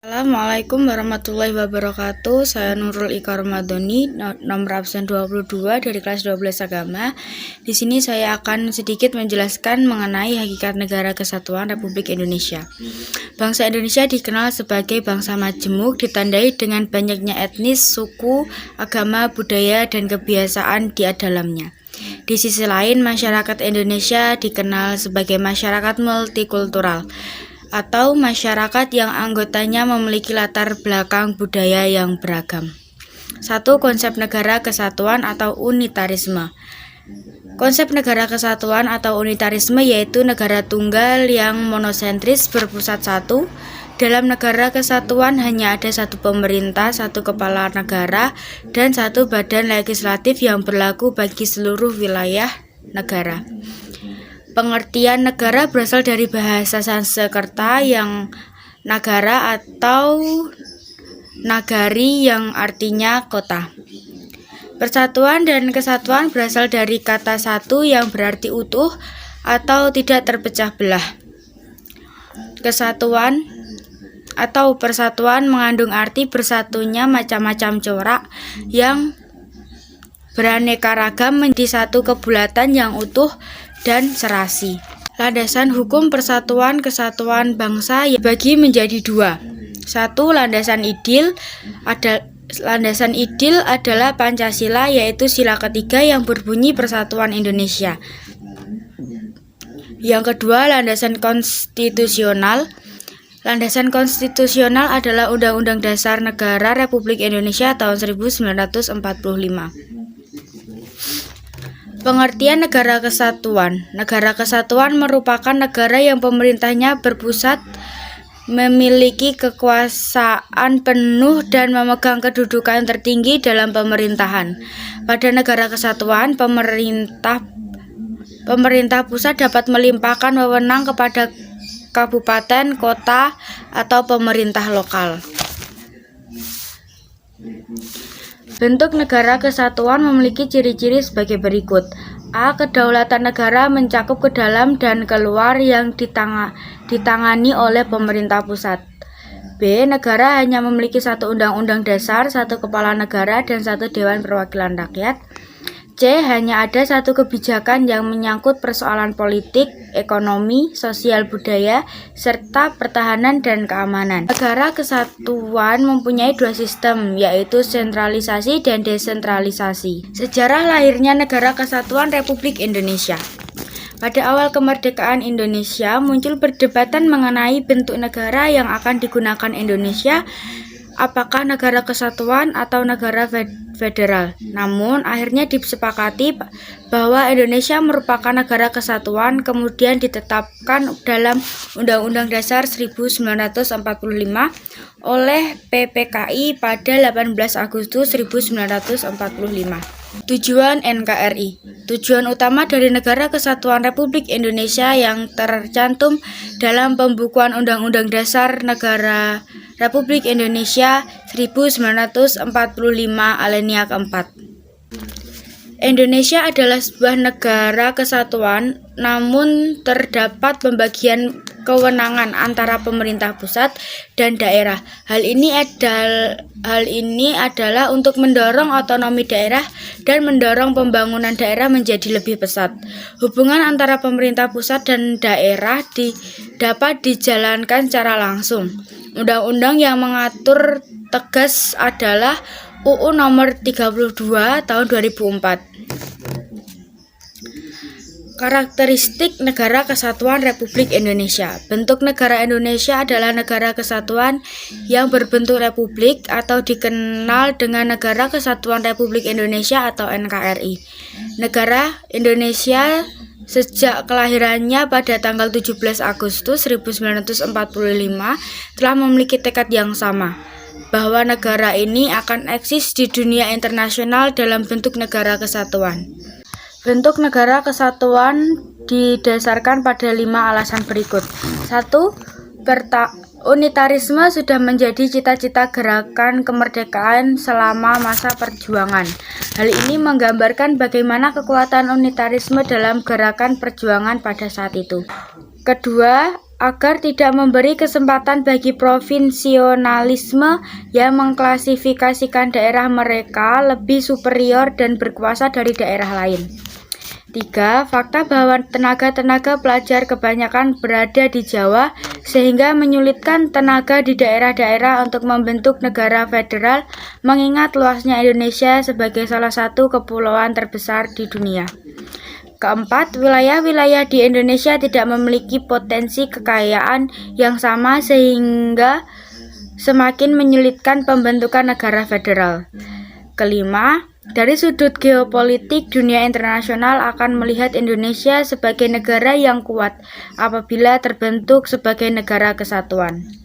Assalamualaikum warahmatullahi wabarakatuh. Saya Nurul Ika Ramadhani, nomor absen 22 dari kelas 12 agama. Di sini saya akan sedikit menjelaskan mengenai hakikat negara kesatuan Republik Indonesia. Bangsa Indonesia dikenal sebagai bangsa majemuk, ditandai dengan banyaknya etnis, suku, agama, budaya, dan kebiasaan di dalamnya. Di sisi lain, masyarakat Indonesia dikenal sebagai masyarakat multikultural, atau masyarakat yang anggotanya memiliki latar belakang budaya yang beragam. 1. Konsep negara kesatuan atau unitarisme. Konsep negara kesatuan atau unitarisme yaitu negara tunggal yang monosentris berpusat satu. Dalam negara kesatuan hanya ada satu pemerintah, satu kepala negara, dan satu badan legislatif yang berlaku bagi seluruh wilayah negara. Pengertian negara berasal dari bahasa Sanskerta yang nagara atau nagari yang artinya kota. Persatuan dan kesatuan berasal dari kata satu yang berarti utuh atau tidak terpecah belah. Kesatuan atau persatuan mengandung arti bersatunya macam-macam corak yang beraneka ragam menjadi satu kebulatan yang utuh dan serasi. Landasan hukum persatuan kesatuan bangsa dibagi menjadi dua. 1. Landasan ideal adalah Pancasila, yaitu sila ketiga yang berbunyi Persatuan Indonesia. Yang kedua, landasan konstitusional. Landasan konstitusional adalah Undang-Undang Dasar Negara Republik Indonesia tahun 1945. Pengertian negara kesatuan. Negara kesatuan merupakan negara yang pemerintahnya berpusat, memiliki kekuasaan penuh dan memegang kedudukan tertinggi dalam pemerintahan. Pada negara kesatuan, pemerintah pusat dapat melimpahkan wewenang kepada kabupaten, kota, atau pemerintah lokal. Bentuk negara kesatuan memiliki ciri-ciri sebagai berikut. A. Kedaulatan negara mencakup ke dalam dan keluar yang ditangani oleh pemerintah pusat. B. Negara hanya memiliki satu undang-undang dasar, satu kepala negara, dan satu dewan perwakilan rakyat. C. Hanya ada satu kebijakan yang menyangkut persoalan politik, ekonomi, sosial budaya, serta pertahanan dan keamanan. Negara kesatuan mempunyai dua sistem, yaitu sentralisasi dan desentralisasi. Sejarah lahirnya Negara Kesatuan Republik Indonesia. Pada awal kemerdekaan Indonesia, muncul perdebatan mengenai bentuk negara yang akan digunakan Indonesia, apakah negara kesatuan atau negara federal. Namun, akhirnya disepakati bahwa Indonesia merupakan negara kesatuan, kemudian ditetapkan dalam Undang-Undang Dasar 1945 oleh PPKI pada 18 Agustus 1945. Tujuan NKRI. Tujuan utama dari Negara Kesatuan Republik Indonesia yang tercantum dalam pembukuan Undang-Undang Dasar Negara Republik Indonesia 1945 alinea keempat. Indonesia adalah sebuah negara kesatuan, namun terdapat pembagian kewenangan antara pemerintah pusat dan daerah. Hal ini adalah untuk mendorong otonomi daerah dan mendorong pembangunan daerah menjadi lebih pesat. Hubungan antara pemerintah pusat dan daerah dapat dijalankan secara langsung. Undang-undang yang mengatur tegas adalah UU nomor 32 tahun 2004. Karakteristik Negara Kesatuan Republik Indonesia. Bentuk negara Indonesia adalah negara kesatuan yang berbentuk republik atau dikenal dengan Negara Kesatuan Republik Indonesia atau NKRI. Negara Indonesia sejak kelahirannya pada tanggal 17 Agustus 1945 telah memiliki tekad yang sama, bahwa negara ini akan eksis di dunia internasional dalam bentuk negara kesatuan. Bentuk negara kesatuan didasarkan pada 5 alasan berikut. 1. Unitarisme sudah menjadi cita-cita gerakan kemerdekaan selama masa perjuangan. Hal ini menggambarkan bagaimana kekuatan unitarisme dalam gerakan perjuangan pada saat itu. Kedua, agar tidak memberi kesempatan bagi provinsionalisme yang mengklasifikasikan daerah mereka lebih superior dan berkuasa dari daerah lain. 3. Fakta bahwa tenaga-tenaga pelajar kebanyakan berada di Jawa sehingga menyulitkan tenaga di daerah-daerah untuk membentuk negara federal mengingat luasnya Indonesia sebagai salah satu kepulauan terbesar di dunia. Keempat, wilayah-wilayah di Indonesia tidak memiliki potensi kekayaan yang sama sehingga semakin menyulitkan pembentukan negara federal. Kelima, dari sudut geopolitik, dunia internasional akan melihat Indonesia sebagai negara yang kuat apabila terbentuk sebagai negara kesatuan.